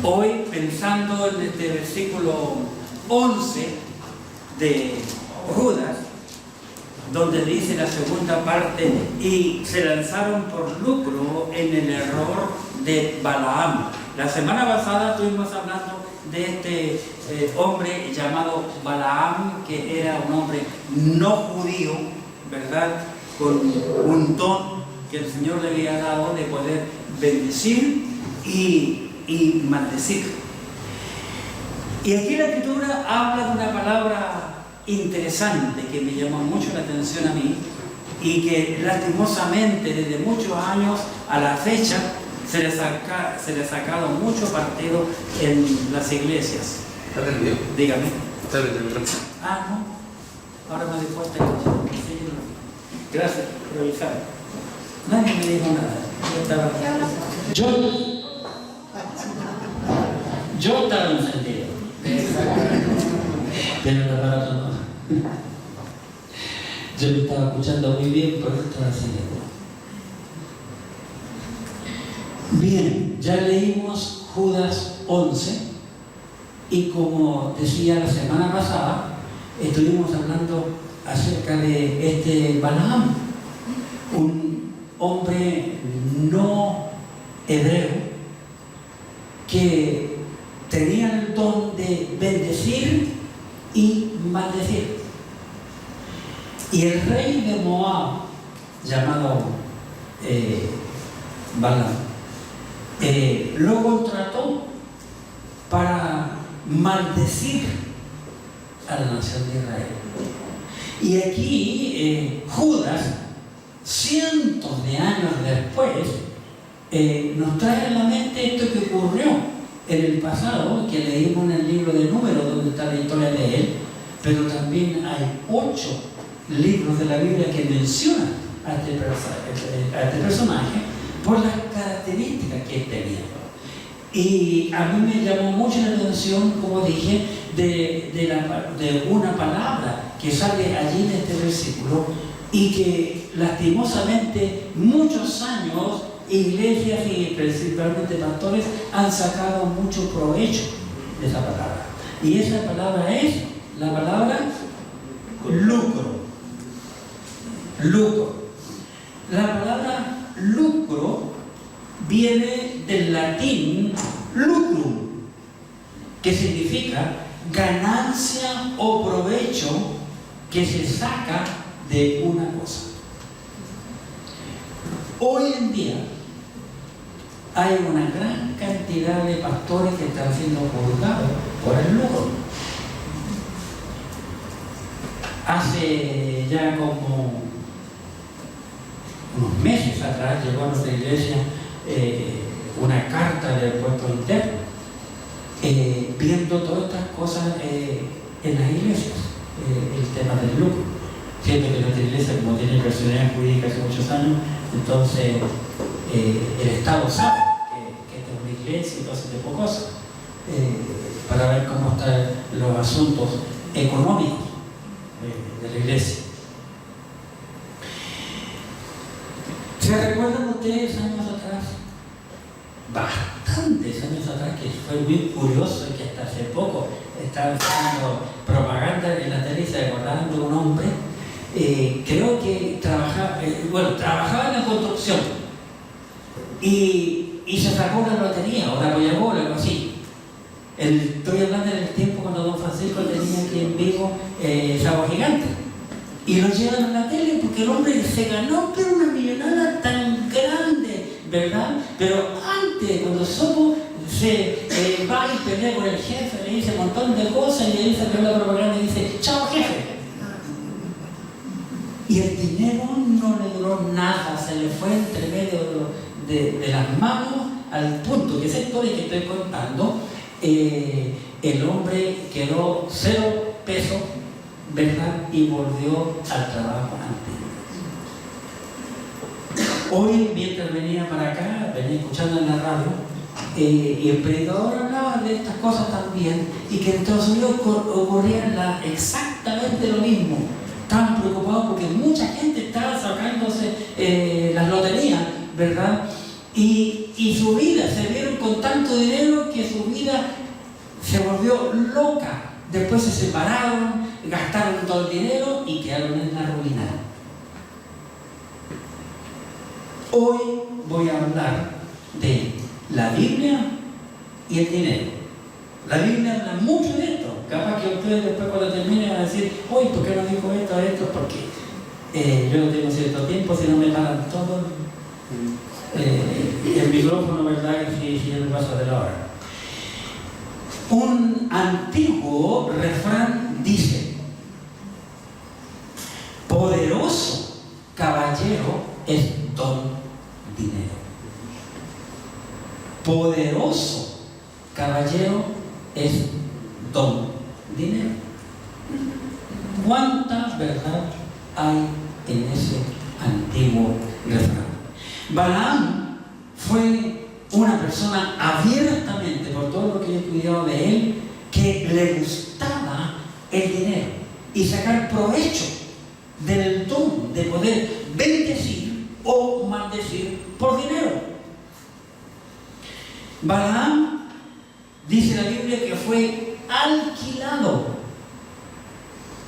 Hoy, pensando en este versículo 11 de Judas, donde dice la segunda parte, y se lanzaron por lucro en el error de Balaam. La semana pasada estuvimos hablando de este hombre llamado Balaam, que era un hombre no judío, ¿verdad? Con un don que el Señor le había dado de poder bendecir y maldecir. Y aquí la Escritura habla de una palabra interesante que me llamó mucho la atención a mí y que lastimosamente desde muchos años a la fecha se le ha sacado mucho partido en las iglesias. ¿Está atendido? Dígame. Está atendido. Ah, no. Ahora me di cuenta que... Gracias por avisar. Nadie me dijo nada. Yo estaba encendido. Pero el aparato no. Yo lo estaba escuchando muy bien, pero estaba haciendo. Bien, ya leímos Judas 11 y como decía la semana pasada, estuvimos hablando acerca de este Balaam, un hombre no hebreo que tenía el don de bendecir y maldecir. Y el rey de Moab, llamado Balaam, lo contrató para maldecir a la nación de Israel. Y aquí Judas, cientos de años después, nos trae a la mente esto que ocurrió en el pasado, que leímos en el libro de Números, donde está la historia de él, pero también hay 8 libros de la Biblia que mencionan a este personaje por las características que él tenía. Y a mí me llamó mucho la atención, como dije, de una palabra que sale allí en este versículo y que lastimosamente muchos años iglesias y principalmente pastores han sacado mucho provecho de esa palabra. Y esa palabra es la palabra lucro. Lucro. La palabra lucro viene del latín lucrum, que significa ganancia o provecho que se saca de una cosa. Hoy en día hay una gran cantidad de pastores que están siendo juzgados por el lucro. Hace ya como unos meses atrás llegó a nuestra iglesia una carta del puerto interno viendo todas estas cosas en las iglesias, el tema del lucro. Siento que nuestra iglesia, como tiene personalidad jurídica hace muchos años, entonces el Estado sabe que esta es una iglesia y todo ese tipo de cosas, para ver cómo están los asuntos económicos de la iglesia. ¿Se recuerdan ustedes años atrás? Bastantes años atrás, que fue muy curioso y que hasta hace poco estaba haciendo propaganda en la tele y se acordaban de un hombre, creo que trabajaba en la construcción y se sacó una lotería o la Powerball, algo así. Estoy hablando del tiempo cuando don Francisco tenía aquí en Vigo Sábado Gigante. Y lo llevan a la tele porque el hombre se ganó pero una millonada tan grande, ¿verdad? Pero antes, cuando se va y pelea con el jefe, le dice un montón de cosas y le dice que la propaganda y dice, chao jefe. Y el dinero no le duró nada, se le fue entre medio de las manos al punto que esa historia que estoy contando, el hombre quedó 0 pesos, ¿verdad? Y volvió al trabajo anterior. Hoy, mientras venía para acá, venía escuchando en la radio, y el predicador hablaba de estas cosas también, y que en Estados Unidos ocurría exactamente lo mismo. Estaban preocupados porque mucha gente estaba sacándose las loterías, ¿verdad? Y y su vida, se vieron con tanto dinero que su vida se volvió loca. Después se separaron, gastaron todo el dinero y quedaron en la ruina. Hoy voy a hablar de la Biblia y el dinero. La Biblia habla mucho de esto. Capaz que ustedes después cuando terminen van a decir, uy, ¿por qué no dijo esto, esto? Porque yo no tengo cierto tiempo, si no me pagan todo el micrófono, ¿verdad? Si yo me paso de la hora. Un antiguo refrán dice: poderoso caballero es don dinero. Poderoso caballero es don dinero. ¿Cuánta verdad hay en ese antiguo refrán? Balaam fue una persona abiertamente, por todo lo que he estudiado de él, que le gustaba el dinero y sacar provecho del don de poder bendecir o maldecir por dinero. Balaam, dice la Biblia, que fue alquilado,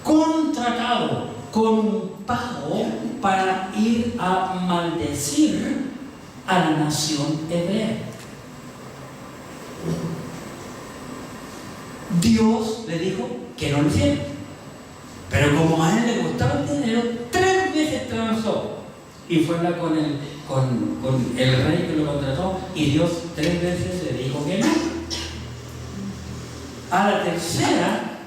contratado con un pago para ir a maldecir a la nación hebrea. Dios le dijo que no lo hiciera, pero como a él le gustaba el dinero, 3 veces transó y fue a hablar con el rey que lo contrató, y Dios 3 veces le dijo que no. A la tercera,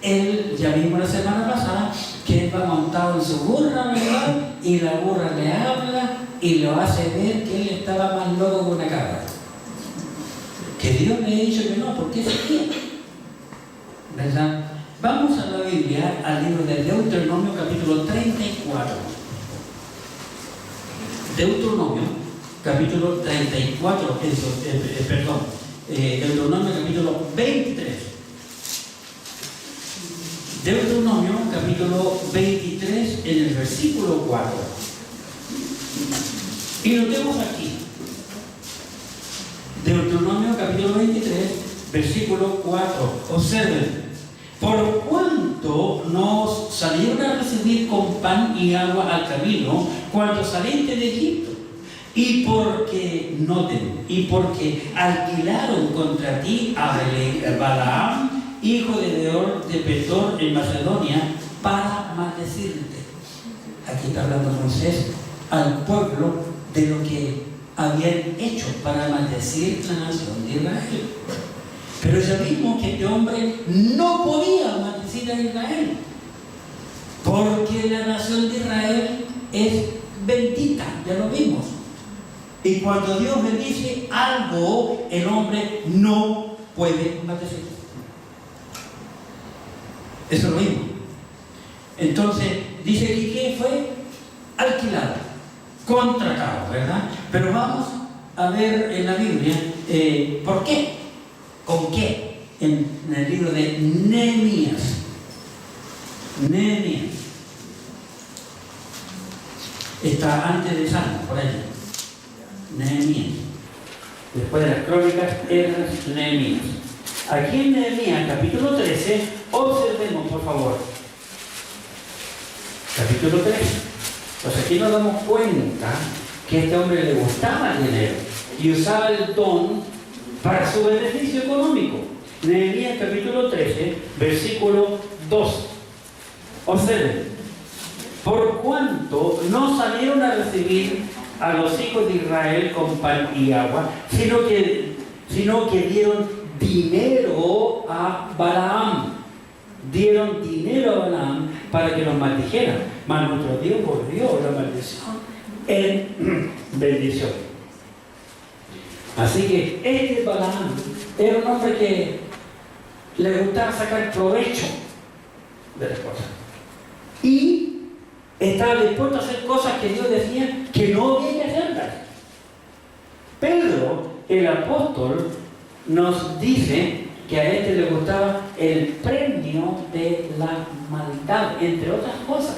él, ya vimos la semana pasada, que él va montado en su burra, ¿verdad? Y la burra le habla y lo hace ver que él estaba más loco que una cabra. Que Dios le ha dicho que no, ¿por qué seguía? ¿Verdad? Vamos a la Biblia, al libro de Deuteronomio, capítulo 34. Deuteronomio, capítulo 34, Deuteronomio, capítulo 23. Deuteronomio, capítulo 23, en el versículo 4. Y lo tenemos aquí. Deuteronomio, capítulo 23, versículo 4. Observen. Por cuanto nos salieron a recibir con pan y agua al camino cuando saliste de Egipto, y porque, noten, y porque alquilaron contra ti a Balaam, hijo de Beor de Petor en Macedonia, para maldecirte. Aquí está hablando Moisés al pueblo de lo que habían hecho para maldecir la nación de Israel. Pero ya vimos que este hombre no podía maldecir a Israel, porque la nación de Israel es bendita, ya lo vimos. Y cuando Dios bendice algo, el hombre no puede maldecir. Eso lo vimos. Entonces, dice que fue alquilado, contratado, ¿verdad? Pero vamos a ver en la Biblia por qué. ¿Con qué? En el libro de Nehemías. Nehemías. Está antes de Salmos, por allí. Nehemías. Después de las crónicas, Esdras, Nehemías. Aquí en Nehemías, capítulo 13, observemos, por favor. Capítulo 13. Pues aquí nos damos cuenta que a este hombre le gustaba el dinero y usaba el don para su beneficio económico. Nehemías capítulo 13, versículo 2. Observen. Por cuanto no salieron a recibir a los hijos de Israel con pan y agua, sino que dieron dinero a Balaam. Dieron dinero a Balaam para que los maldijera. Mas nuestro Dios volvió la maldición en bendición. Así que este Balaam era un hombre que le gustaba sacar provecho de las cosas. Y estaba dispuesto a hacer cosas que Dios decía que no había que hacerlas. Pedro, el apóstol, nos dice que a este le gustaba el premio de la maldad, entre otras cosas.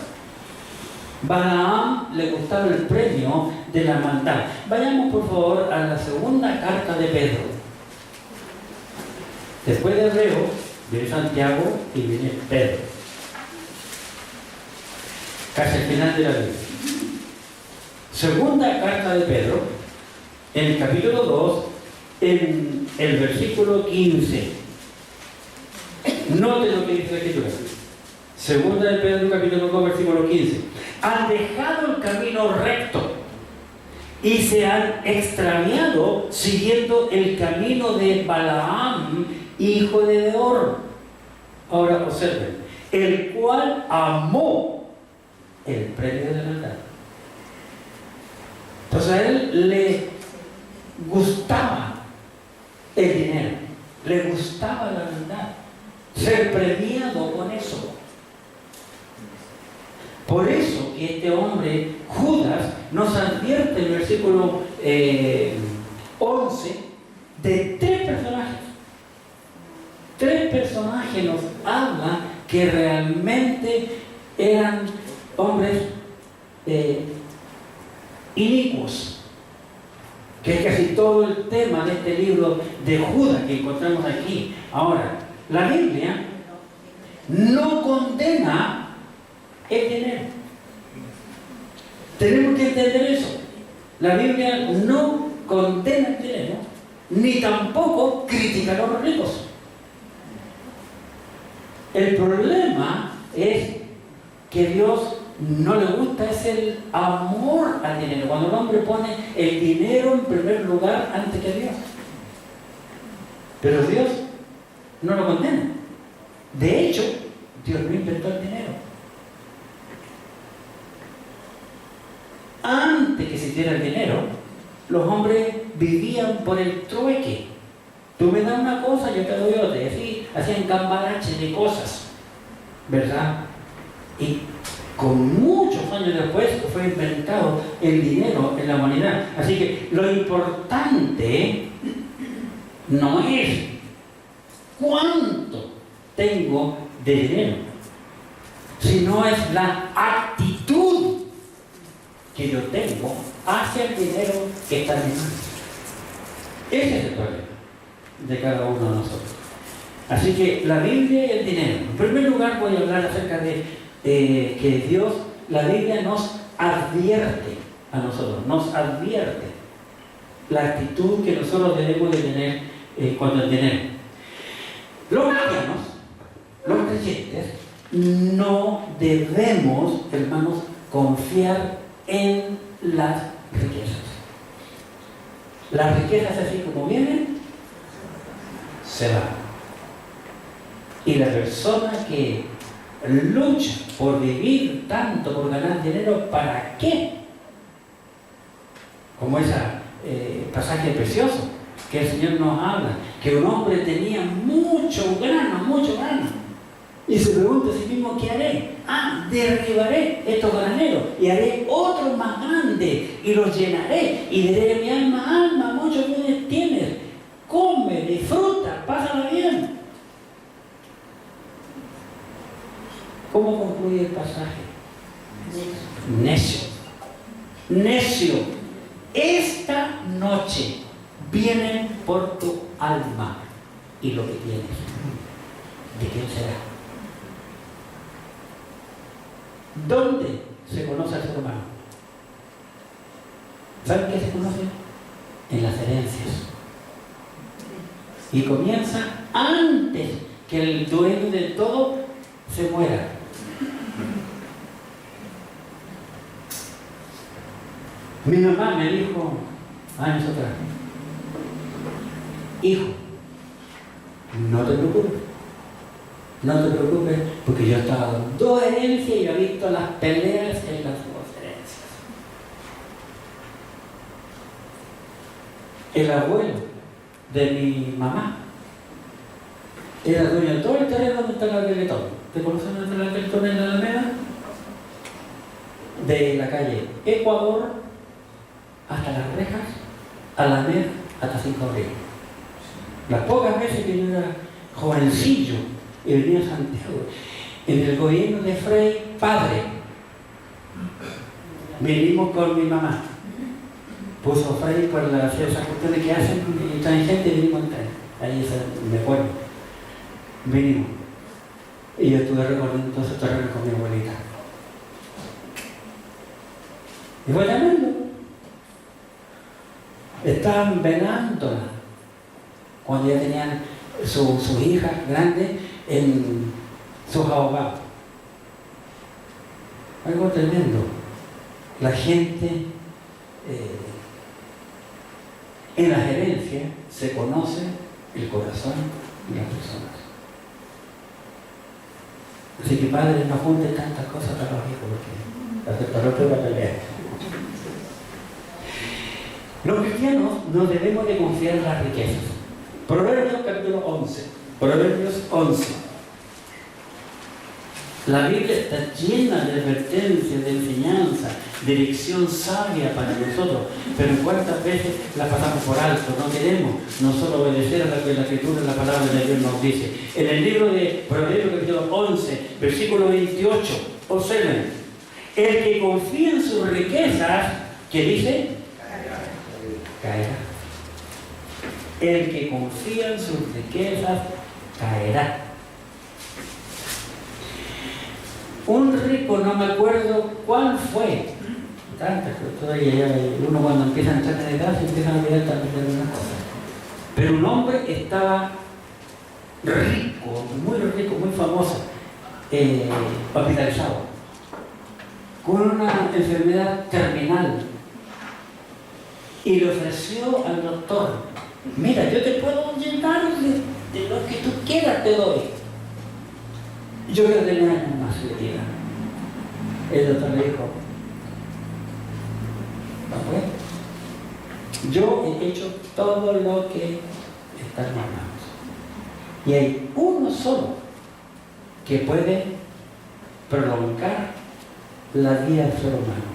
Balaam le gustaba el premio de la maldad. Vayamos por favor a la segunda carta de Pedro. Después de Hebreo viene Santiago y viene Pedro. Casi al final de la Biblia. Segunda carta de Pedro, en el capítulo 2, en el versículo 15. Note lo que dice la Escritura. Segunda de Pedro, capítulo 2, versículo 15. Han dejado el camino recto y se han extraviado siguiendo el camino de Balaam, hijo de Beor. Ahora observen, el cual amó el premio de la maldad. Entonces a él le gustaba el dinero, le gustaba la maldad, ser premiado con eso. Por eso que este hombre, Judas, nos advierte en el versículo 11 de tres personajes. Tres personajes nos hablan que realmente eran hombres inicuos, que es casi todo el tema de este libro de Judas que encontramos aquí. Ahora, la Biblia no condena el dinero. Tenemos que entender eso. La Biblia no condena el dinero, ni tampoco critica a los ricos. El problema es que Dios no le gusta, es el amor al dinero. Cuando el hombre pone el dinero en primer lugar antes que Dios. Pero Dios no lo condena. De hecho, Dios no inventó el dinero. Antes que existiera el dinero, los hombres vivían por el trueque. Tú me das una cosa, yo te doy otra. Y así hacían cambalaches de cosas, ¿verdad? Y con muchos años después fue inventado el dinero en la humanidad. Así que lo importante no es cuánto tengo de dinero, sino es la actitud que yo tengo hacia el dinero que está en mi mano. Ese es el problema de cada uno de nosotros. Así que la Biblia y el dinero. En primer lugar voy a hablar acerca de que Dios, la Biblia nos advierte a nosotros, nos advierte la actitud que nosotros debemos de tener cuando el dinero. Los cristianos, los creyentes, no debemos, hermanos, confiar en las riquezas. Las riquezas así como vienen, se van. Y la persona que lucha por vivir tanto, por ganar dinero, ¿para qué? Como ese pasaje precioso que el Señor nos habla, que un hombre tenía mucho grano, y se pregunta a sí mismo, ¿qué haré? Derribaré estos graneros y haré otros más grandes y los llenaré y diré a mi alma, muchos bienes tienes, come, disfruta, pásala bien. ¿Cómo concluye el pasaje? Necio, esta noche vienen por tu alma y lo que tienes, ¿de quién será? ¿Dónde se conoce al ser humano? ¿Saben qué se conoce? En las herencias. Y comienza antes que el dueño de todo se muera. Mi mamá me dijo años atrás, hijo, no te preocupes, porque yo estaba dando dos herencias y he visto las peleas en las dos herencias. El abuelo de mi mamá era dueño de todo el terreno donde está la Teletón. ¿Te conocen el la Teletón en la Alameda? De la calle Ecuador hasta las Rejas, Alameda hasta 5 de abril. Las pocas veces que yo era jovencillo y venía a Santiago, en el gobierno de Frei Padre, Vinimos con mi mamá. Puso Frey por esas cuestiones que hacen y traen gente y vinimos en tren. Ahí me acuerdo. Vinimos. Y yo estuve recorriendo todo ese terreno con mi abuelita. Y fue tremendo. Estaban velándola cuando ya tenían sus hijas grandes en sus abogados. Algo tremendo. La gente en la gerencia se conoce el corazón de las personas. Así que padres, no junten tantas cosas para los hijos, porque hacer para otro va a pelear. Los cristianos no debemos de confiar en las riquezas. Proverbios capítulo 11. Proverbios 11. La Biblia está llena de advertencias, de enseñanza, de dirección sabia para nosotros, pero ¿cuántas veces la pasamos por alto? No queremos nosotros obedecer a lo que la Escritura, la palabra de Dios nos dice. En el libro de Proverbios capítulo 11, versículo 28, observen, el que confía en sus riquezas, ¿qué dice? Caerá. El que confía en sus riquezas, caerá. Un rico, no me acuerdo cuál fue, tantas, pero todavía uno cuando empieza a entrar en edad se empieza a olvidar también de algunas cosas. Pero un hombre estaba rico, muy famoso, hospitalizado, con una enfermedad terminal. Y le ofreció al doctor, mira, yo te puedo llenar de lo que tú quieras, te doy. Yo quiero tener años más de vida. El doctor le dijo, no puedo. Yo he hecho todo lo que está en mis manos. Y hay uno solo que puede prolongar la vida del ser humano.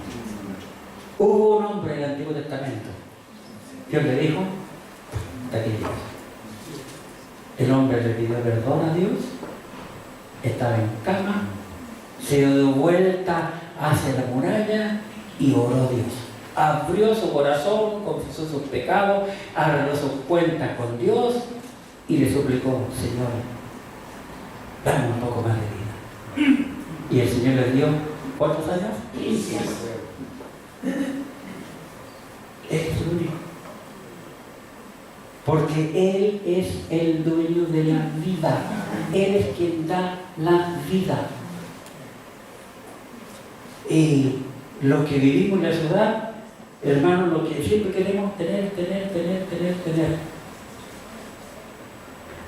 Hubo un hombre en el Antiguo Testamento. Dios le dijo, hasta aquí llegas. El hombre le pidió perdón a Dios. Estaba en cama, se dio vuelta hacia la muralla y oró a Dios. Abrió su corazón, confesó sus pecados, arregló sus cuentas con Dios y le suplicó, Señor, dame un poco más de vida. Y el Señor le dio, ¿cuántos años? 15 años. Es el único. Porque Él es el dueño de la vida. Él es quien da la vida. Y los que vivimos en la ciudad, hermanos, lo que siempre queremos tener.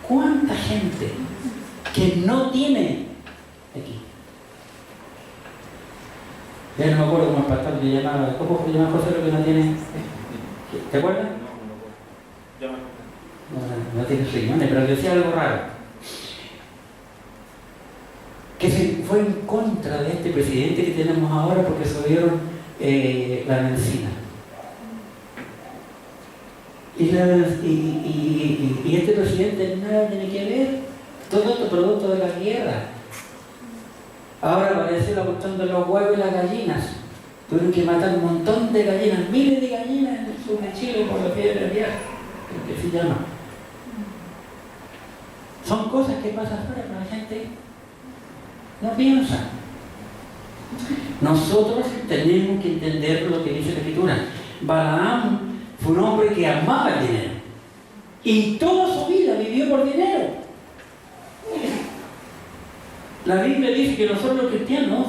¿Cuánta gente que no tiene aquí? Ya no me acuerdo cómo el pastor le llamaba, ¿cómo se llama José lo que no tiene? ¿Te acuerdas? No tiene riñones, pero decía algo raro. Que se fue en contra de este presidente que tenemos ahora porque subieron la medicina. Y este presidente nada tiene que ver. Todo esto producto de la guerra. Ahora aparece la cuestión de los huevos y las gallinas. Tuvieron que matar un montón de gallinas, miles de gallinas en el sur de Chile por la fiebre aviar, que se llama. Son cosas que pasan afuera, pero la gente no piensa. Nosotros tenemos que entender lo que dice la Escritura. Balaam fue un hombre que amaba el dinero y toda su vida vivió por dinero. La Biblia dice que nosotros los cristianos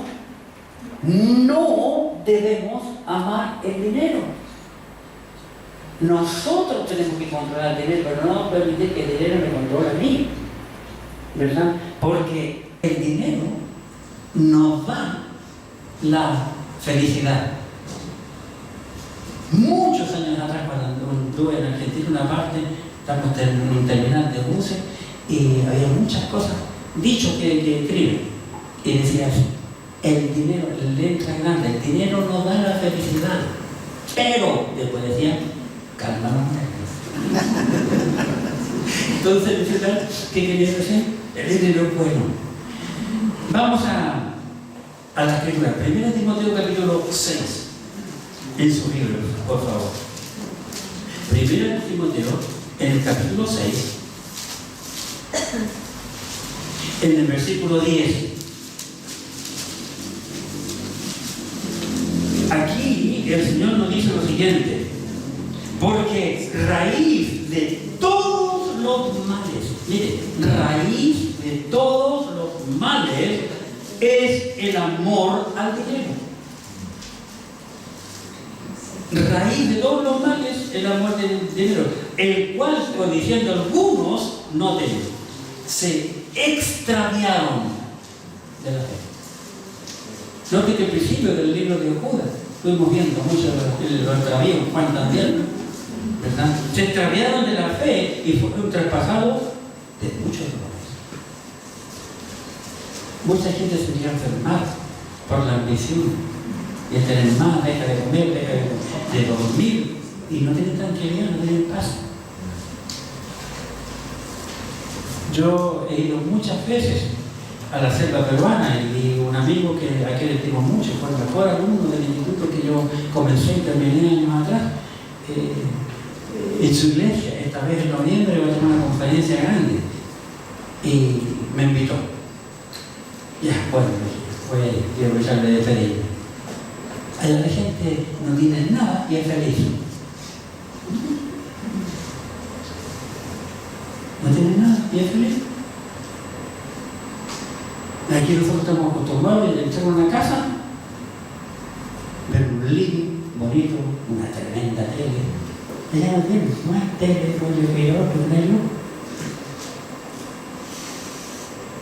no debemos amar el dinero. Nosotros tenemos que controlar el dinero, pero no permitir que el dinero me controle a mí, ¿verdad? Porque el dinero nos da la felicidad. Muchos años atrás, cuando estuve en Argentina, una parte, estamos en un terminal de buses y había muchas cosas, dichos que escriben, y decía así: el dinero, letra grande, el dinero nos da la felicidad, pero después decía, calma los nervios. Entonces, ¿qué quería decir? El dinero es bueno. Vamos a la Escritura. 1 Timoteo capítulo 6. en sus libros, por favor. Primera de Timoteo, en el capítulo 6, en el versículo 10. Aquí el Señor nos dice lo siguiente: porque raíz de todos los males, mire, raíz de todos los males es el amor al dinero. Raíz de todos los males es el amor al dinero, el cual, codiciando algunos, no tienen, se extraviaron de la fe. Note que al principio del libro de Judas estuvimos viendo mucho los extravíos, Juan también, ¿verdad? Se extraviaron de la fe y fueron traspasados de muchos dolores. Mucha gente se llega a enfermar por la ambición de tener más, deja de comer, deja de dormir y no tienen tranquilidad, no tienen paz. Yo he ido muchas veces a la selva peruana y un amigo a quien le estimo mucho, fue el mejor alumno del instituto que yo comencé y terminé años atrás, en su iglesia. Esta vez en noviembre voy a tener una conferencia grande y me invitó. Ya, bueno, voy a ir, quiero aprovecharle de pedir. Allá la gente no tiene nada y es feliz. No tiene nada y es feliz. Aquí nosotros estamos acostumbrados a entrar a una casa, ver un living bonito, una tremenda tele. Allá no tienen más tele, pollo que otro,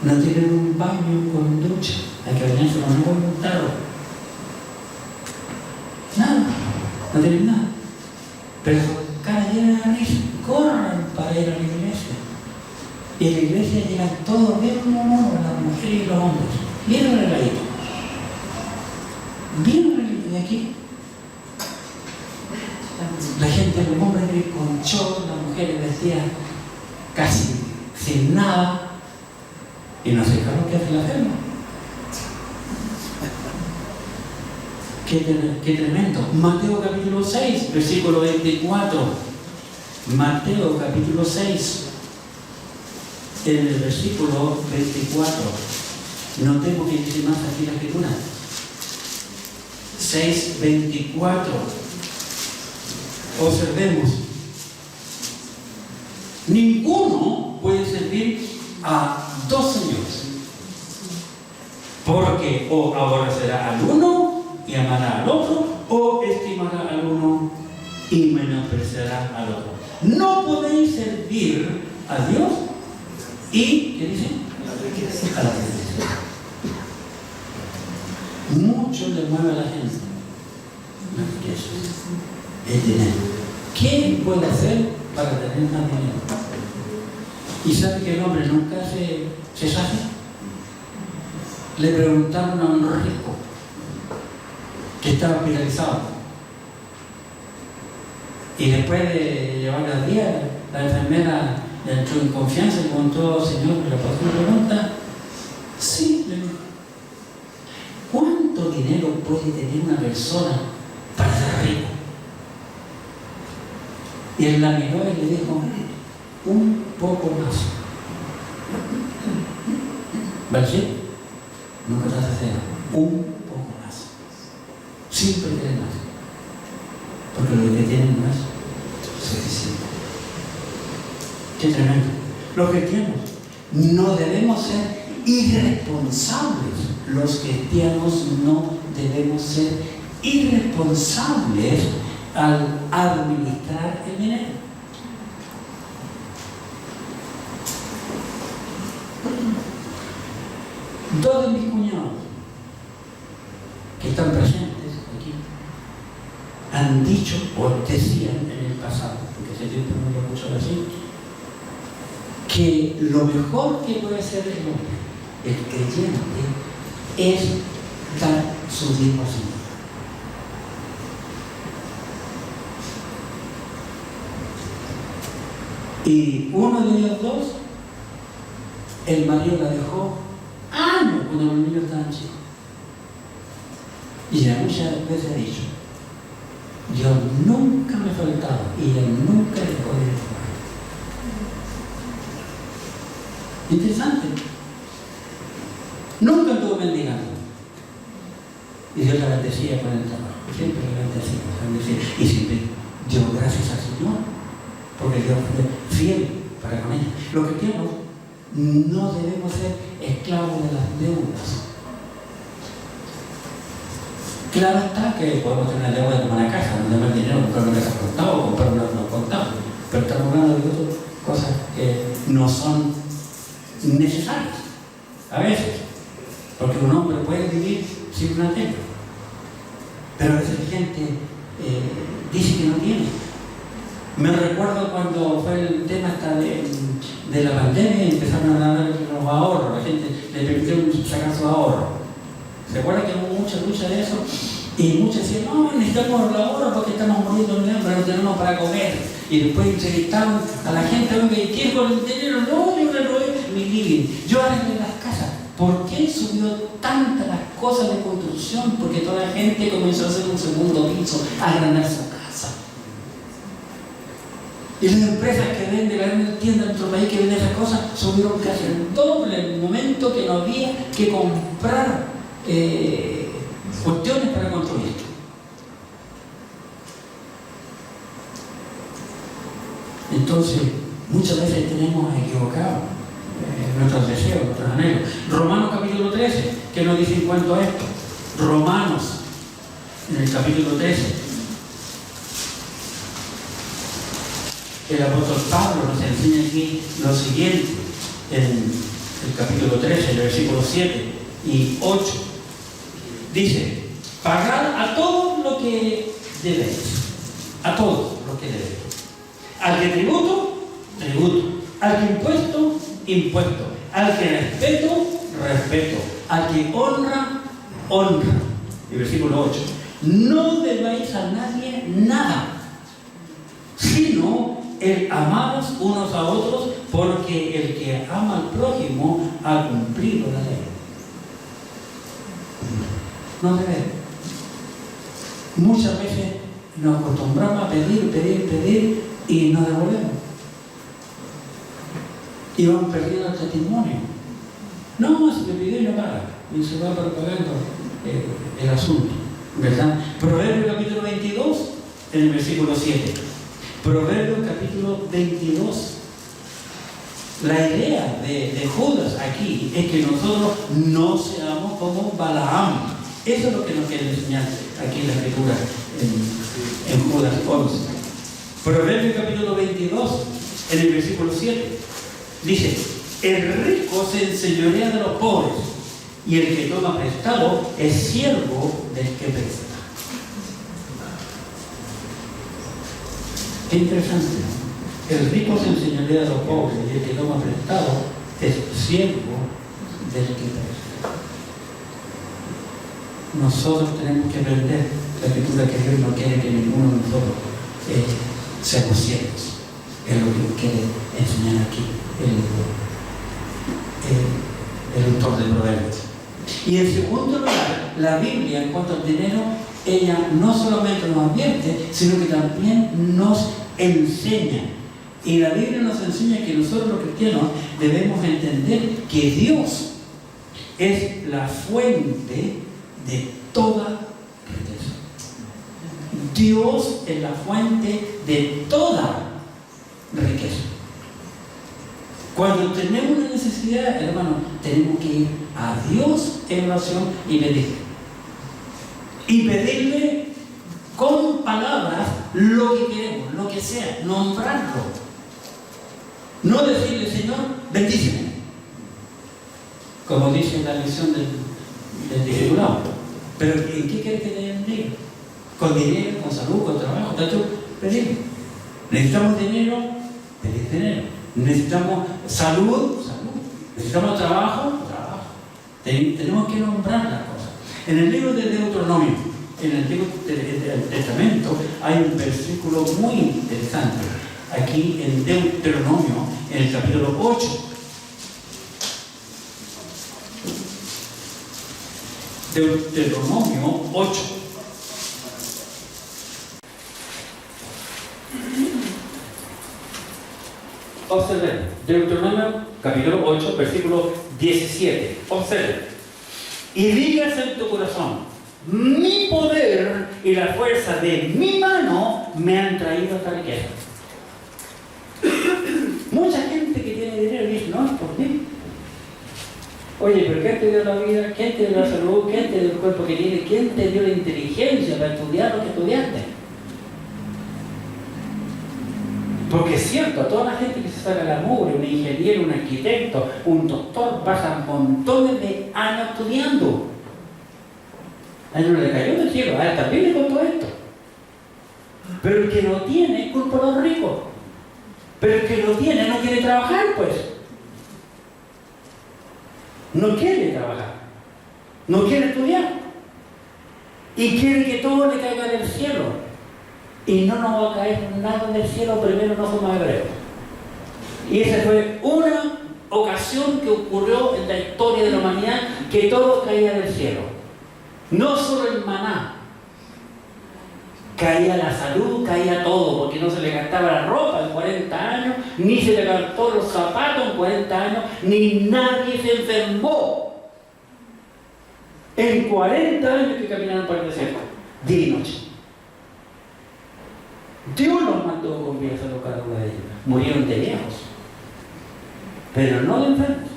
no tienen un baño con ducha, hay que bañarse con agua y un tarro. Nada, no tienen nada. Pero cara llena de risa, corran para ir a la iglesia. Y en la iglesia llegan todos bien monos, las mujeres y los hombres, bien arregladitos. Bien arregladitos de aquí. La gente, los hombres con short, las mujeres vestidas casi sin nada. Y no sé claro qué hace la ferma. Qué tremendo. Mateo capítulo 6, versículo 24. Mateo capítulo 6, en el versículo 24. Notemos que dice más aquí la escritura. 6:24. Observemos. Ninguno puede servir a dos señores, porque o aborrecerá al uno y amará al otro, o estimará al uno y menospreciará al otro. No podéis servir a Dios y, ¿qué dice? A la riqueza. Mucho le mueve a la gente la riqueza, el dinero. ¿Quién puede hacer para tener más dinero? ¿Y sabe que el hombre nunca se sacia? Le preguntaron a un rico que estaba hospitalizado. Y después de llevarle al día, la enfermera le entró en confianza y le preguntó: Señor, ¿le pasó una pregunta? Sí, le dijo. ¿Cuánto dinero puede tener una persona para ser rico? Y él la miró y le dijo: un poco más. ¿Vale? Nunca te hace cero. Un poco más. Siempre quieren más. Porque lo que tienen no es suficiente. Qué tremendo. Los cristianos no debemos ser irresponsables. Los cristianos no debemos ser irresponsables al administrar el dinero. Dos de mis cuñados que están presentes aquí han dicho o decían en el pasado, porque ese tiempo no lo he escuchado así, que lo mejor que puede hacer el hombre, el creyente, es dar su diezmo al Señor. Y uno de ellos dos, el marido la dejó años cuando los niños estaban chicos. Y ya muchas veces ha dicho: Dios nunca me ha faltado y Él nunca dejó de tomar. Interesante. Nunca estuvo mendigando. Y Dios la bendecía con el trabajo. Siempre la bendecía. Y siempre dio gracias al Señor, porque Dios fue fiel para con ella. Los cristianos no debemos ser esclavos de las deudas. Claro está que podemos tener deuda de tomar a casa, no tener dinero, comprar una casa contado o comprar una no contado, pero estamos hablando de otras cosas que no son necesarias a veces, porque un hombre puede vivir sin una deuda, pero a veces la gente dice que no tiene. Me recuerdo cuando fue el tema hasta de la pandemia y empezaron a dar los ahorros, la gente le permitió sacar su ahorro. ¿Se acuerdan que hubo mucha lucha de eso? Y muchos decían, no, necesitamos los ahorros porque estamos muriendo de hambre, no tenemos para comer. Y después entrevistaban a la gente, oye, ¿y qué con el dinero? No, yo renové mi living, yo arreglé las casas. ¿Por qué subió tantas las cosas de construcción? Porque toda la gente comenzó a hacer un segundo piso, a agrandar su casa. Y las empresas que venden, la gran tienda de nuestro país que venden esas cosas, subieron casi el doble en el momento que no había que comprar cuestiones para construir. Entonces, muchas veces tenemos equivocados nuestros deseos, nuestros anhelos. Romanos capítulo 13, ¿qué nos dice en cuanto a esto? Romanos, en el capítulo 13, el apóstol Pablo nos enseña aquí lo siguiente, en el capítulo 13, el versículo 7 y 8. Dice, pagad a todo lo que debéis. A todo lo que debéis. Al que tributo, tributo. Al que impuesto, impuesto. Al que respeto, respeto. Al que honra, honra. Y versículo 8. No debáis a nadie nada, sino el amaros unos a otros, porque el que ama al prójimo ha cumplido la ley. No debemos. Muchas veces nos acostumbramos a pedir y no devolvemos. Y vamos perdiendo el testimonio. No, se me pidió y no paga. Y se va propagando el asunto. ¿Verdad? Proverbios capítulo 22, en el versículo 7. Proverbios capítulo 22. La idea de Judas aquí es que nosotros no seamos como Balaam. Eso es lo que nos quiere enseñar aquí en la escritura, en Judas 11. Proverbios capítulo 22, en el versículo 7, dice, el rico se enseñorea de los pobres, y el que toma prestado es siervo del que presta. Qué interesante, ¿no? El rico se enseñorea de los pobres, y el que toma prestado es siervo del que presta. Nosotros tenemos que aprender la escritura, que Dios no quiere que ninguno de nosotros seamos ciegos. Es lo que nos quiere enseñar aquí el autor de Proverbios. Y en segundo lugar, la Biblia, en cuanto al dinero, ella no solamente nos advierte, sino que también nos enseña. Y la Biblia nos enseña que nosotros los cristianos debemos entender que Dios es la fuente de toda riqueza. Dios es la fuente de toda riqueza. Cuando tenemos una necesidad, hermano, tenemos que ir a Dios en oración y pedirle. Y pedirle con palabras lo que queremos, lo que sea, nombrarlo. No decirle, Señor, bendíceme, como dice la lección del discipulado. Pero ¿en qué quieres que te bendiga? Con dinero, con salud, con trabajo, tanto pedir. Necesitamos dinero, pedir dinero. Necesitamos salud, salud. Necesitamos trabajo, trabajo. Tenemos que nombrar las cosas. En el libro de Deuteronomio, en el Antiguo Testamento, hay un versículo muy interesante. Aquí en Deuteronomio, en el capítulo 8. Deuteronomio 8. Observen, Deuteronomio capítulo 8, versículo 17. Observen. Y digas en tu corazón: mi poder y la fuerza de mi mano me han traído esta riqueza. Mucha gente que tiene dinero dice: no, es por mí. Oye, pero ¿quién te dio la vida? ¿Quién te dio la salud? ¿Quién te dio el cuerpo que tienes? ¿Quién te dio la inteligencia para estudiar lo que estudiaste? Porque es cierto, a toda la gente que se saca la mugre, un ingeniero, un arquitecto, un doctor, pasan montones de años estudiando. A él no le cayó del cielo, a él también le contó esto. Pero el que no tiene, culpa a los ricos. Pero el que no tiene, no quiere trabajar, pues. No quiere trabajar. No quiere estudiar. Y quiere que todo le caiga del cielo. Y no nos va a caer nada del cielo, primero no somos hebreos. Y esa fue una ocasión que ocurrió en la historia de la humanidad, que todo caía del cielo. No solo el maná, caía la salud, caía todo, porque no se le gastaba la ropa en 40 años, ni se le gastó los zapatos en 40 años, ni nadie se enfermó. En 40 años que caminaron por el desierto, día y noche. Dios los mandó con vida a cada uno de ellos. Murieron de viejos, pero no de enfermos.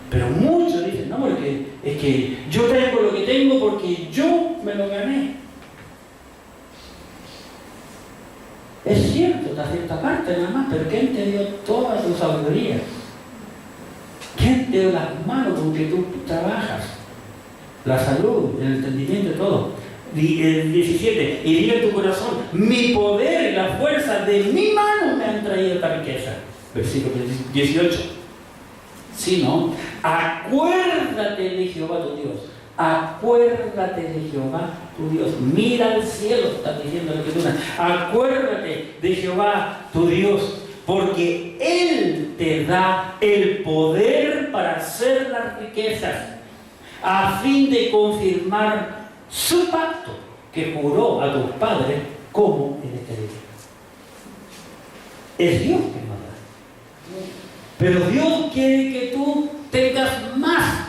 Pero muchos dicen: no, porque es que yo tengo lo que tengo porque yo me lo gané. Es cierto, hasta cierta parte nada más, pero ¿quién te dio toda tu sabiduría? ¿Quién te dio las manos con que tú trabajas? La salud, el entendimiento y todo. El 17, y diga en tu corazón: mi poder y la fuerza de mi mano me han traído esta riqueza. Versículo 18. Si no, acuérdate de Jehová tu Dios. Acuérdate de Jehová tu Dios. Mira al cielo, está diciendo la Escritura. Acuérdate de Jehová tu Dios, porque Él te da el poder para hacer las riquezas, a fin de confirmar su pacto que juró a tus padres, como en este día. Es Dios que nos da. Pero Dios quiere que tú tengas más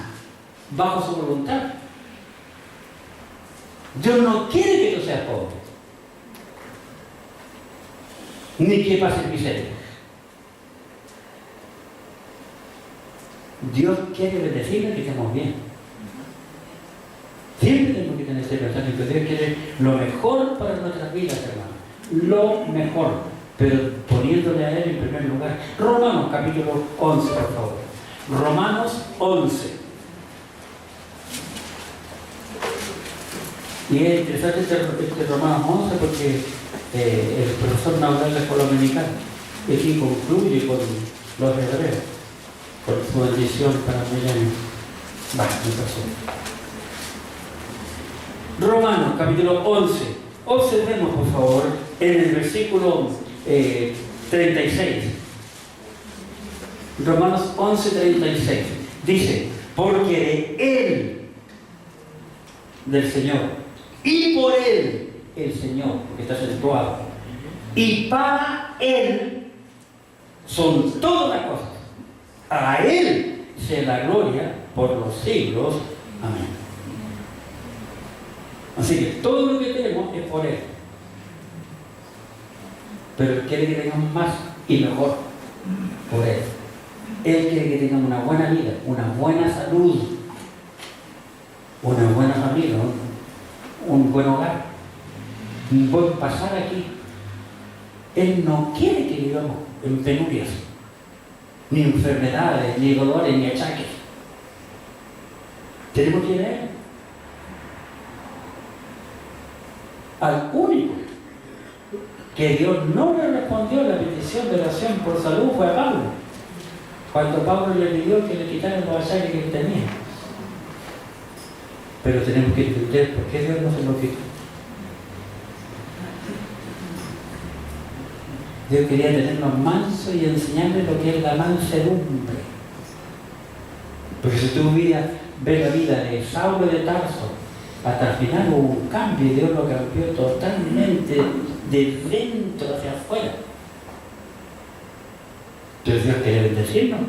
bajo su voluntad. Dios no quiere que tú seas pobre, ni que pases miseria. Dios quiere bendecirnos y que estemos bien. Siempre tenemos que tener ese pensamiento. Dios quiere lo mejor para nuestras vidas, hermanos. Lo mejor, pero poniéndole a Él en primer lugar. Romanos capítulo 11, por favor. Romanos 11. Y es interesante este Romanos 11 porque el profesor no habla de la escuela dominicana. Y aquí concluye con los hebreos, por su bendición para milenios. Va, me pasó. Romanos capítulo 11. Observemos por favor en el versículo 36. Romanos 11, 36. Dice: porque de Él, del Señor, y por Él, el Señor, que está acentuado, y para Él son todas las cosas. A Él sea la gloria por los siglos. Amén. Así que todo lo que tenemos es por Él. Pero Él quiere que tengamos más y mejor por Él. Él quiere que tengamos una buena vida, una buena salud, una buena familia, un buen hogar, un buen pasar aquí. Él no quiere que vivamos en penurias, ni enfermedades, ni dolores, ni achaques. Tenemos que ir a Él. Al único que Dios no le respondió la petición de oración por salud fue a Pablo, cuando Pablo le pidió que le quitaran los achaques que él tenía. Pero tenemos que entender por qué Dios no se lo quitó. Dios quería tenernos mansos y enseñarles lo que es la mansedumbre. Porque si tú ves la vida de Saulo de Tarso, hasta el final hubo un cambio y Dios lo cambió totalmente de dentro hacia afuera. Entonces Dios quiere bendecirnos.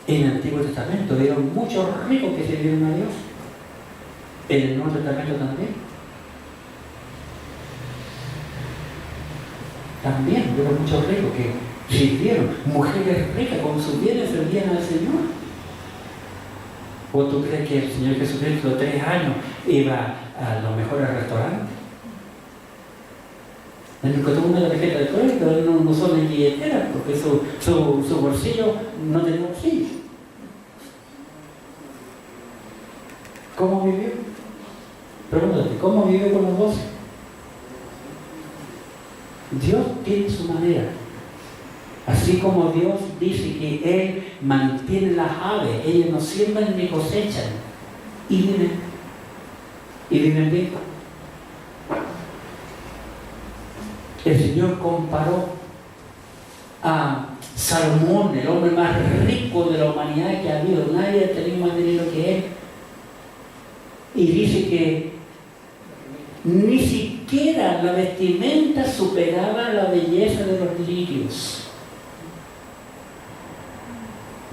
En el Antiguo Testamento vieron muchos ricos que sirvieron a Dios. En el Nuevo Testamento también. También vieron muchos ricos que sirvieron. Mujeres ricas con sus bienes servían al Señor. ¿O tú crees que el Señor Jesucristo 3 años iba a los mejores restaurantes? En el que tuvo una tarjeta de crédito, no son en billetera, porque su bolsillo no tenía bolsillo. ¿Cómo vivió? Pregúntate, ¿cómo vivió con los 12? Dios tiene su manera. Así como Dios dice que Él mantiene las aves, ellas no siembran ni cosechan, y viven bien. El Señor comparó a Salomón, el hombre más rico de la humanidad que ha habido. Nadie ha tenido más dinero que él. Y dice que ni siquiera la vestimenta superaba la belleza de los lirios.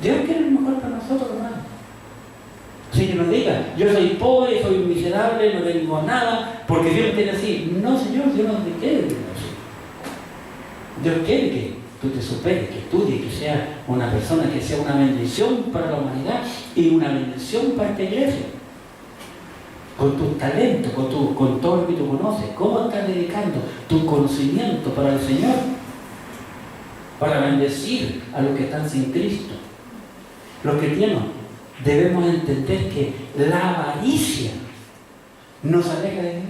Dios quiere lo mejor para nosotros, hermano. Así que nos diga, yo soy pobre, soy miserable, no tengo nada, porque Dios me quiere así. No, Señor, Dios no te quiere así. Dios quiere que tú te superes, que estudies, que seas una persona que sea una bendición para la humanidad y una bendición para esta iglesia. Con tus talentos, con todo lo que tú conoces, ¿cómo estás dedicando tu conocimiento para el Señor? Para bendecir a los que están sin Cristo. Los cristianos debemos entender que la avaricia nos aleja de Dios.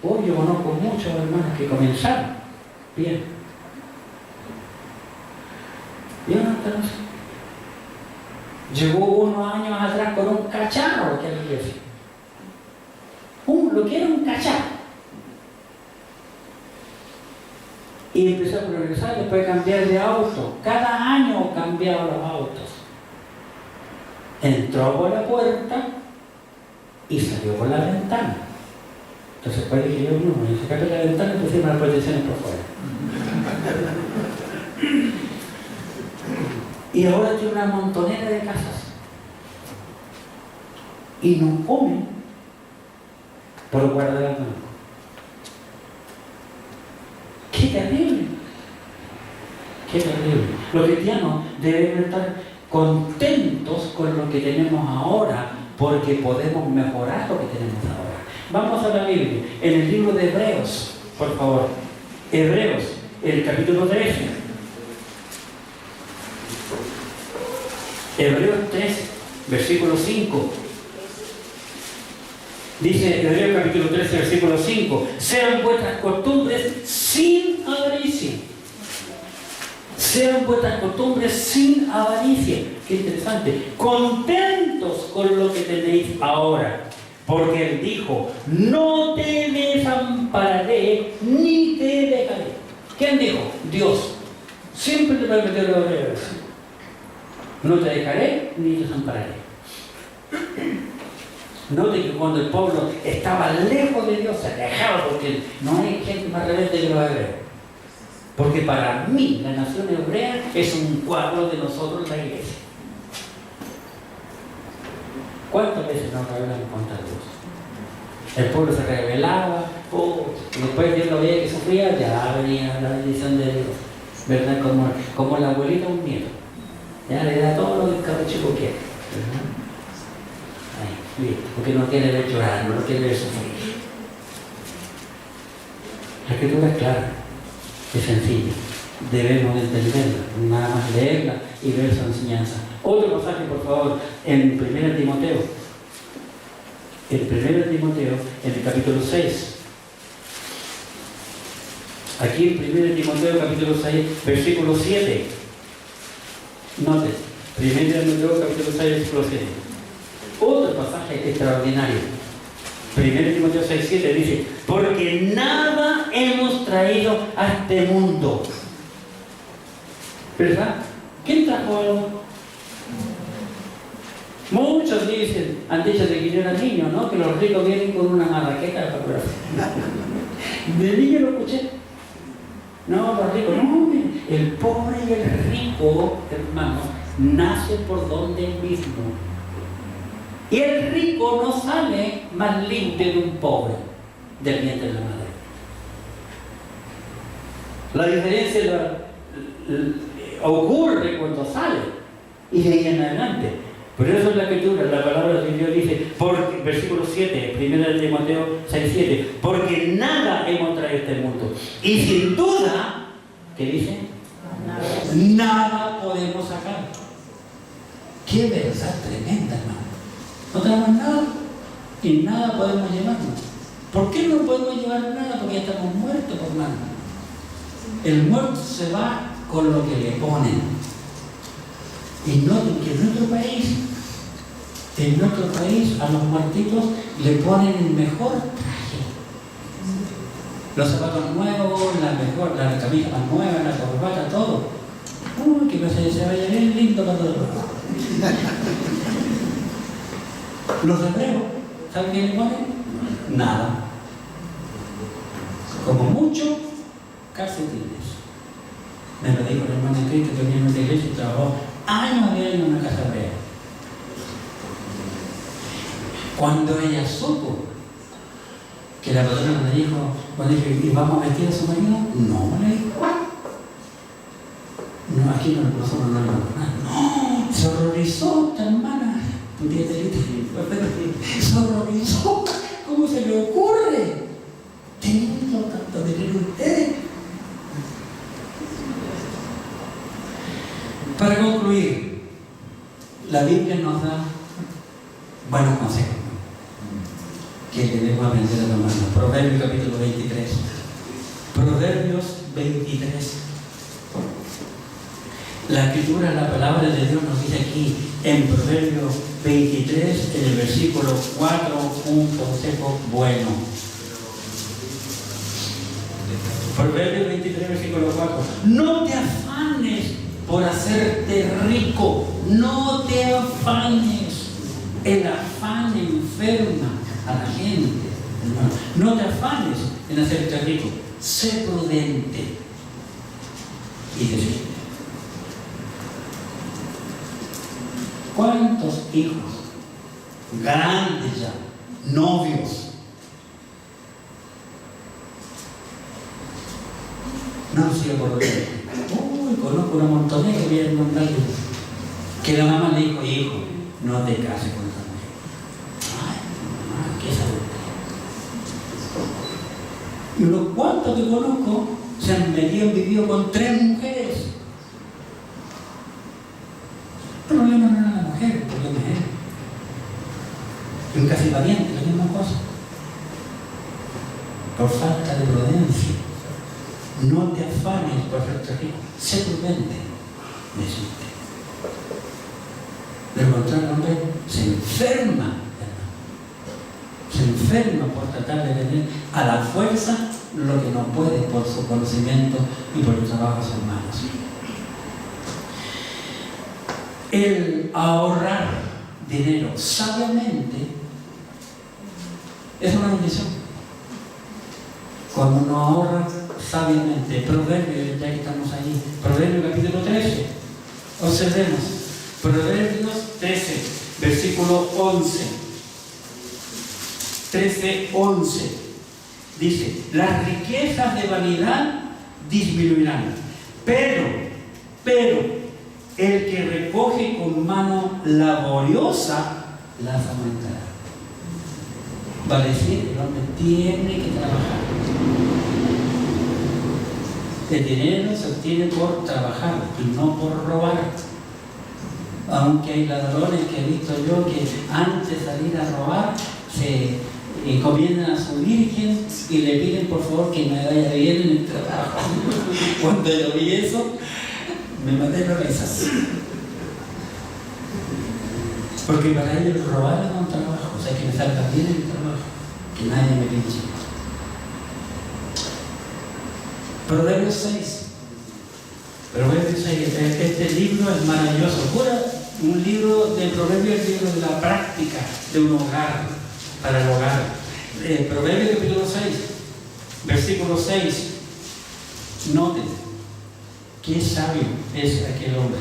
Hoy yo conozco muchos hermanos que comenzaron bien. Y ahora están así. Llegó unos años atrás con un cacharro que a la iglesia. Lo que era un cacharro. Y empezó a progresar, después de cambiar de auto. Cada año cambiaba los autos. Entró por la puerta y salió por la ventana. Entonces después dije yo, no, y sacaste la ventana y pusimos las protecciones por fuera. Y ahora tiene una montonera de casas. Y no comen por guardar el banco. ¡Qué terrible! ¡Qué terrible! Los cristianos deben estar contentos con lo que tenemos ahora, porque podemos mejorar lo que tenemos ahora. Vamos a la Biblia, en el libro de Hebreos, por favor. Hebreos, el capítulo 13. Hebreos 13, versículo 5. Dice Hebreos capítulo 13, versículo 5. Sean vuestras costumbres sin avaricia. Sean vuestras costumbres sin avaricia. Qué interesante. Contentos con lo que tenéis ahora. Porque Él dijo, no te desampararé ni te dejaré. ¿Quién dijo? Dios. Siempre te prometió la verdad. No te dejaré ni te desampararé. Note que cuando el pueblo estaba lejos de Dios, se alejaba, porque no hay gente más rebelde que los hebreos. Porque para mí, la nación hebrea es un cuadro de nosotros, la iglesia. ¿Cuántas veces nos rebelamos contra Dios? El pueblo se rebelaba, y después Dios lo veía que sufría, ya venía la bendición de Dios. ¿Verdad? Como la abuelita a un nieto. Ya le da todo lo que el cabro chico quiere. ¿Verdad? Ay, porque no quiere ver llorar, no quiere ver sufrir. La escritura es clara, es sencilla. Debemos entenderla, nada más leerla y ver su enseñanza. Otro pasaje, por favor, en 1 Timoteo. En 1 Timoteo, en el capítulo 6. Aquí en 1 Timoteo, capítulo 6, versículo 7. Note, 1 Timoteo, capítulo 6, versículo 7. Otro pasaje extraordinario. 1 Timoteo 6, 7 dice, porque nada hemos traído a este mundo. ¿Verdad? ¿Quién trajo algo? Muchos dicen, han dicho de que yo era niño, ¿no? Que los ricos vienen con una marraqueta de papel. De niño lo escuché. No, los ricos, no, el pobre y el rico, hermano, nace por donde mismo. Y el rico no sale más limpio de un pobre del vientre de la madre. La diferencia ocurre cuando sale y de ahí en adelante. Por eso en la Escritura, la palabra de Dios dice, porque, versículo 7, 1 de Timoteo 6:7, porque nada hemos traído a este mundo. Y sin duda, ¿qué dice? Nada podemos sacar. Qué verdad tremenda, hermano. No tenemos nada y nada podemos llevarnos. ¿Por qué no podemos llevar nada? Porque ya estamos muertos, hermano. El muerto se va con lo que le ponen. Y noten que en nuestro país a los muertitos le ponen el mejor traje. Los zapatos nuevos, la camisa más nueva, la corbata, todo. Uy, que se vaya bien lindo para todos. Los hebreos, ¿saben qué le ponen? Nada. Como mucho, calcetines. Me lo dijo la hermana Cristo que venía en una iglesia y trabajó años y años en una casa hebrea. Cuando ella supo que la patrona le dijo, ¿y vamos a vestir a su marido? No, le dijo. No, aquí nosotros no le vamos a nada. No, se horrorizó esta hermana. Se horrorizó. ¿Cómo se le ocurre? Teniendo tanto dinero ustedes. Para concluir, la Biblia nos da buenos consejos que debemos aprender a tomar. Proverbios capítulo 23. Proverbios 23. La Escritura, la palabra de Dios nos dice aquí en Proverbios 23, en el versículo 4, un consejo bueno. Proverbios 23, versículo 4. No te afanes por hacerte rico. No te afanes. El afán enferma a la gente. No te afanes en hacerte rico. Sé prudente y decide. ¿Cuántos hijos grandes ya, novios, no han sido por ver? Uy, conozco una montonera que viene un nombre que la mamá le dijo, hijo, no te cases con esa mujer. Ay, mamá, ¿qué sabe usted? Y unos cuantos que conozco se han metido en vivido con 3 mujeres. El problema no era la mujer, el problema es él. Y un casi pariente, la misma cosa. Por falta de prudencia. No te afanes por hacerte rico. Sé prudente, decirte. De lo contrario, el hombre se enferma, hermano. Se enferma por tratar de tener a la fuerza lo que no puede por su conocimiento y por el trabajo de sus manos. El ahorrar dinero sabiamente es una bendición. Cuando uno ahorra sabiamente, Proverbios, ya que estamos ahí, Proverbios capítulo 13, observemos, Proverbios 13, versículo 11, 13:11, dice, las riquezas de vanidad disminuirán, pero el que recoge con mano laboriosa las aumentará. Vale decir, el hombre tiene que trabajar. El dinero se obtiene por trabajar y no por robar. Aunque hay ladrones que he visto yo que antes de salir a robar se encomiendan a su virgen y le piden por favor que me vaya bien en el trabajo. Cuando yo vi eso, me maté la risa. Porque para ellos robar es un trabajo, o sea que me salga bien el trabajo, que nadie me pinche. Proverbios 6. Proverbios 6. Este libro es maravilloso. Un libro de Proverbios, el libro de la práctica de un hogar, para el hogar. Proverbios capítulo 6, versículo 6. Noten. qué sabio es aquel hombre.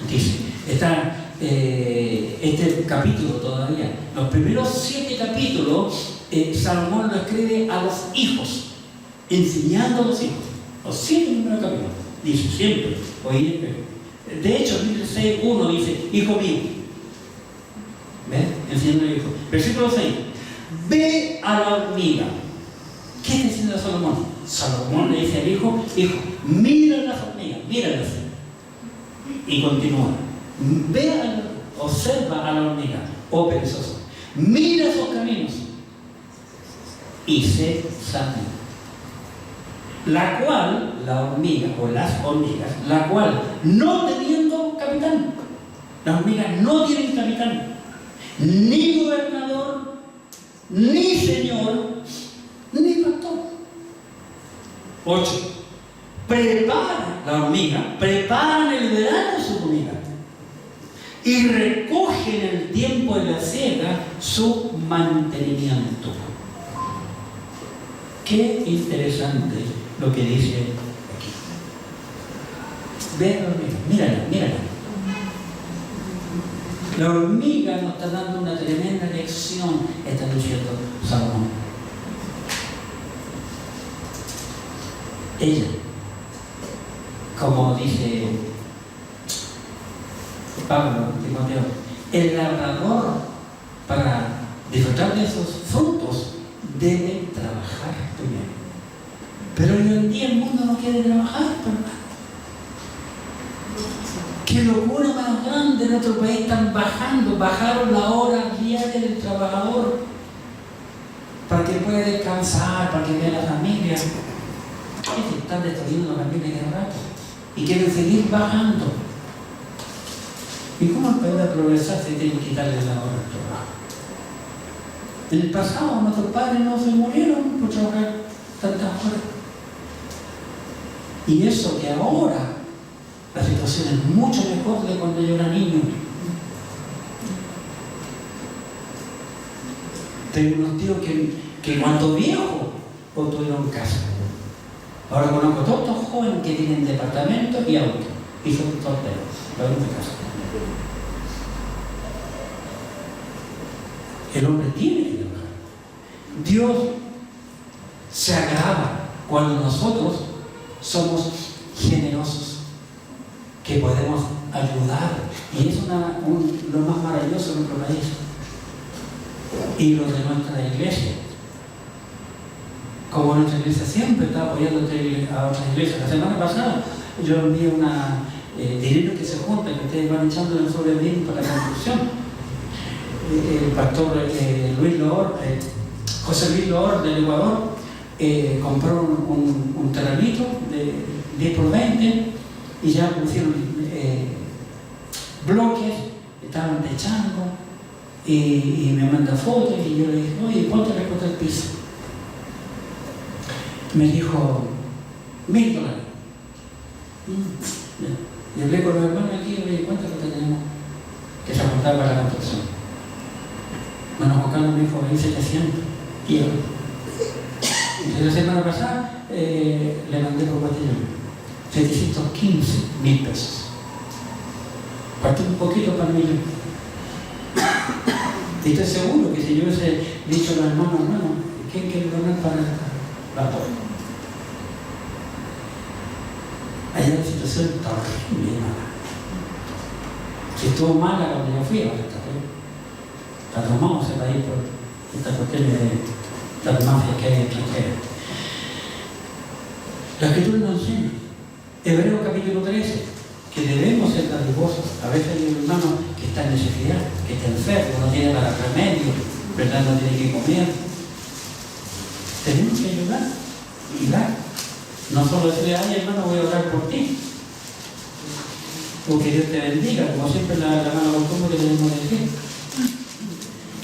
Dice, está este capítulo todavía, los primeros 7 capítulos, Salomón lo escribe a los hijos, enseñando a los hijos. Los 7 primeros capítulos, dice siempre, oye, de hecho, el 6:1 dice, hijo mío, ¿ves? Enseñando al hijo. Versículo 6, ve a la hormiga. ¿Qué está diciendo Salomón? Salomón le dice al hijo, hijo, mira las hormigas, míralas. Y continúa, observa a la hormiga, oh perezoso, mira sus caminos y sé sabio. La cual, la hormiga, o las hormigas, la cual, no teniendo capitán, las hormigas no tienen capitán, ni gobernador, ni señor, ni pastor. 8. Prepara la hormiga, prepara en el verano su comida y recoge en el tiempo de la siega su mantenimiento. Qué interesante lo que dice aquí. Ve la hormiga, mírala, mírala. La hormiga nos está dando una tremenda lección, está diciendo Salomón. Ella, como dice Pablo, Timoteo, el labrador, para disfrutar de esos frutos, debe trabajar primero. Pero hoy en día el mundo no quiere trabajar, ¿verdad? ¡Qué locura más grande! En nuestro país están bajaron la hora diaria del trabajador para que pueda descansar, para que vea a la familia. Están destruyendo la familia de rato y quieren seguir bajando. ¿Y cómo puede progresar si tienen que quitarle la hora del trabajo? En el pasado nuestros padres no se murieron por trabajar tantas horas. Y eso que ahora la situación es mucho mejor de cuando yo era niño. Tengo unos tíos que cuando viejo tuvieron casa. Ahora conozco todos estos jóvenes que tienen departamento y auto y son solteros, no de casa. El hombre tiene que trabajar. Dios se agrada cuando nosotros somos generosos, que podemos ayudar, y es lo más maravilloso de nuestro país y lo de nuestra iglesia. Como nuestra iglesia siempre está apoyando a otras iglesias. La semana pasada yo envié dinero que se junta, que ustedes van echando en el sobre bien para la construcción. El pastor José Luis Loor del Ecuador compró un terrenito de 10 por 20 y ya pusieron bloques, estaban techando y me manda fotos y yo le dije, oye, ¿cuánto le cuesta el piso? Me dijo $1,000. Y hablé con los hermanos aquí y me di cuenta que tenemos que soportar para la construcción. Bueno, Juan Carlos me dijo 1,700 y yo. Entonces la semana pasada le mandé por botellón 715.000 pesos. Partí un poquito para mí. Y estoy seguro que si yo hubiese dicho a los hermanos, ¿quién quiere donar para la torre? Hay una situación terrible, mala. Que estuvo mala cuando yo fui a está tomado ese país por estas cuestiones de las mafias que hay extranjeras. La Escritura nos enseña, Hebreos capítulo 13, que debemos ser dadivosos. A veces hay un hermano que está en necesidad, que está enfermo, no tiene para remedio, ¿verdad? No tiene que comer. Tenemos que ayudar y dar. No solo decirle, ay hermano, voy a orar por ti, o que Dios te bendiga, como siempre la mala costumbre que tenemos de decir.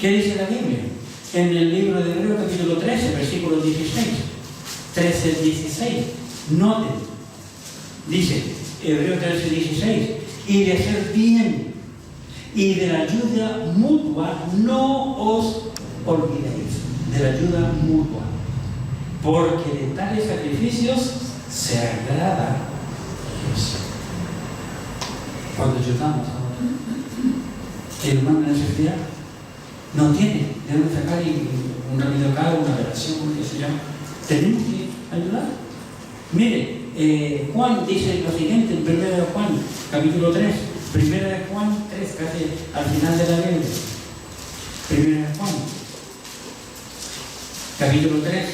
¿Qué dice la Biblia? En el libro de Hebreos capítulo 13, versículo 16, 13-16, noten, dice Hebreos 13-16, y de hacer bien y de la ayuda mutua no os olvidéis, de la ayuda mutua, porque de tales sacrificios se agrada Dios. Cuando ayudamos a otro, el hermano en necesidad no tiene de dónde sacar un remedio acá, una relación, qué sé yo. Tenemos que ayudar. Mire, Juan dice lo siguiente en 1 de Juan, capítulo 3. 1 de Juan 3, casi al final de la Biblia. 1 de Juan, capítulo 3.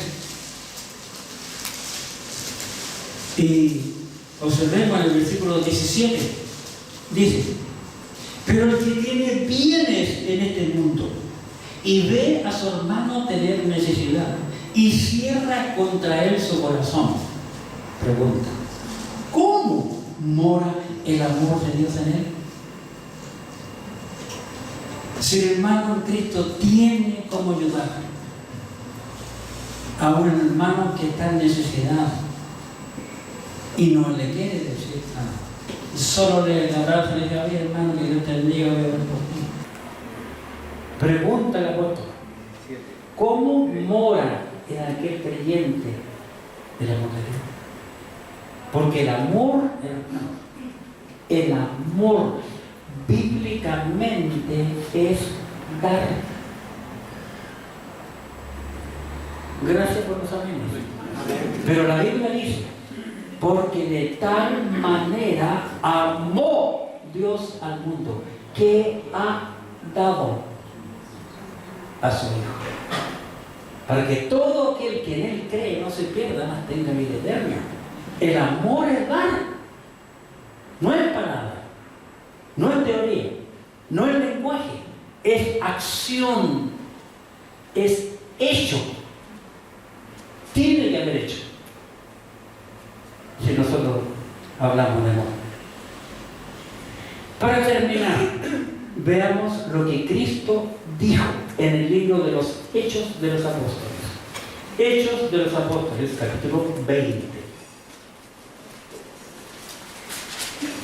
Y observemos en el versículo 17. Dice: pero el que tiene bienes en este mundo y ve a su hermano tener necesidad y cierra contra él su corazón, pregunta: ¿cómo mora el amor de Dios en él? Si el hermano en Cristo tiene cómo ayudar a un hermano que está en necesidad y no le quiere decir nada, solo le abraza y le dice: oye, hermano, que Dios te bendiga, voy a orar por ti. Pregunta el apóstol: ¿cómo mora en aquel creyente el amor de Dios? Porque el amor, bíblicamente es dar. Gracias por los amigos. Pero la Biblia dice: porque de tal manera amó Dios al mundo, que ha dado a su Hijo, para que todo aquel que en Él cree no se pierda, mas tenga vida eterna. El amor es dar, no es palabra, no es teoría, no es lenguaje, es acción, es hecho. Tiene que haber hecho. Si nosotros hablamos de amor. Para terminar, veamos lo que Cristo dijo en el libro de los Hechos de los Apóstoles. Hechos de los Apóstoles, capítulo 20.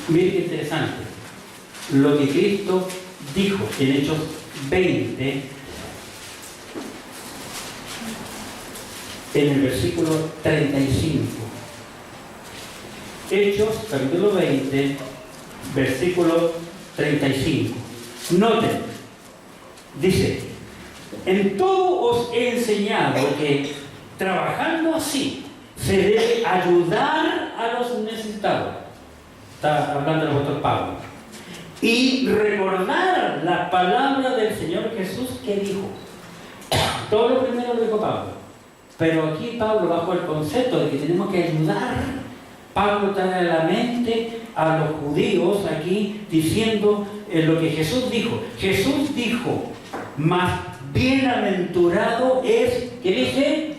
Miren qué interesante lo que Cristo dijo en Hechos 20, en el versículo 35. Hechos, capítulo 20, versículo 35. Noten, dice: en todo os he enseñado que trabajando así se debe ayudar a los necesitados. Está hablando el apóstol Pablo. Y recordar la palabra del Señor Jesús que dijo. Todo lo primero lo dijo Pablo. Pero aquí Pablo, bajo el concepto de que tenemos que ayudar, Pablo trae a la mente a los judíos aquí diciendo lo que Jesús dijo. Jesús dijo: más bienaventurado es, ¿qué dice?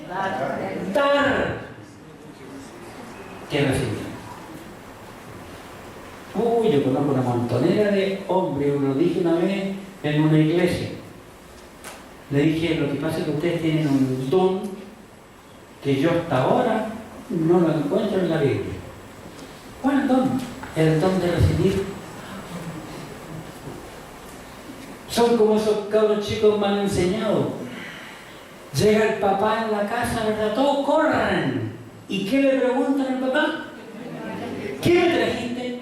Dar que recibir. Uy, yo conozco una montonera de hombres, lo dije una vez en una iglesia. Le dije: lo que pasa es que ustedes tienen un don que yo hasta ahora no lo encuentro en la Biblia. ¿Cuál don? El don de recibir. Son como esos cabros chicos mal enseñados. Llega el papá en la casa, ¿verdad? Todos corren. ¿Y qué le preguntan al papá? ¿Qué me trajiste?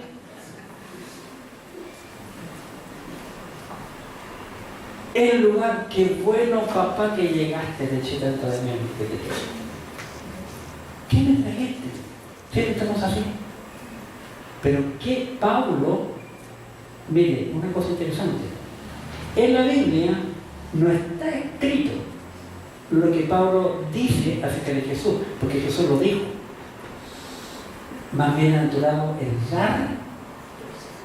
El lugar, qué bueno papá que llegaste de Chile tanto de mí. ¿Qué me trajiste? Siempre estamos así. Pero que Pablo, mire, una cosa interesante. En la Biblia no está escrito lo que Pablo dice acerca de Jesús, porque Jesús lo dijo. Más bienaventurado es dar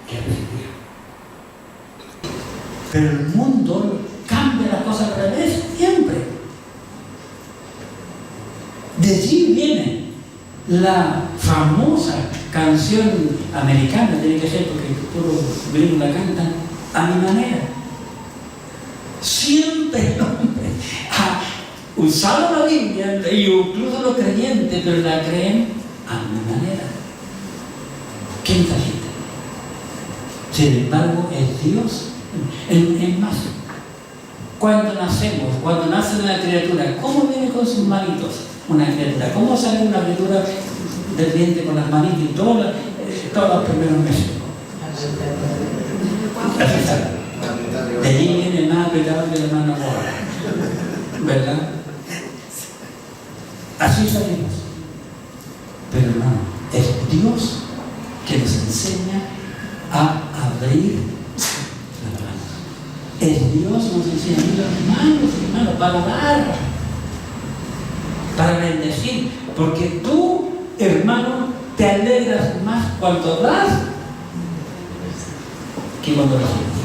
que recibir. Pero el mundo cambia las cosas al revés siempre. De allí viene la famosa canción americana, tiene que ser porque puro gringo la cantan, a mi manera. Siempre el hombre ha usado la Biblia, y incluso los creyentes, pero la creen a mi manera. ¿Quién está gente? Sin embargo, es Dios. Es más, cuando nacemos, cuando nace una criatura, ¿cómo viene con sus manitos una criatura? ¿Cómo sale una criatura del vientre con las manitos y todo todos los primeros meses. Así sale. De allí viene el más apretado de la mano ahora, ¿verdad? Así salimos. Pero hermano, es Dios que nos enseña a abrir la mano. Es Dios que nos enseña a abrir las manos, para dar, para bendecir. Porque tú, hermano, te alegras más cuando das que cuando recibes.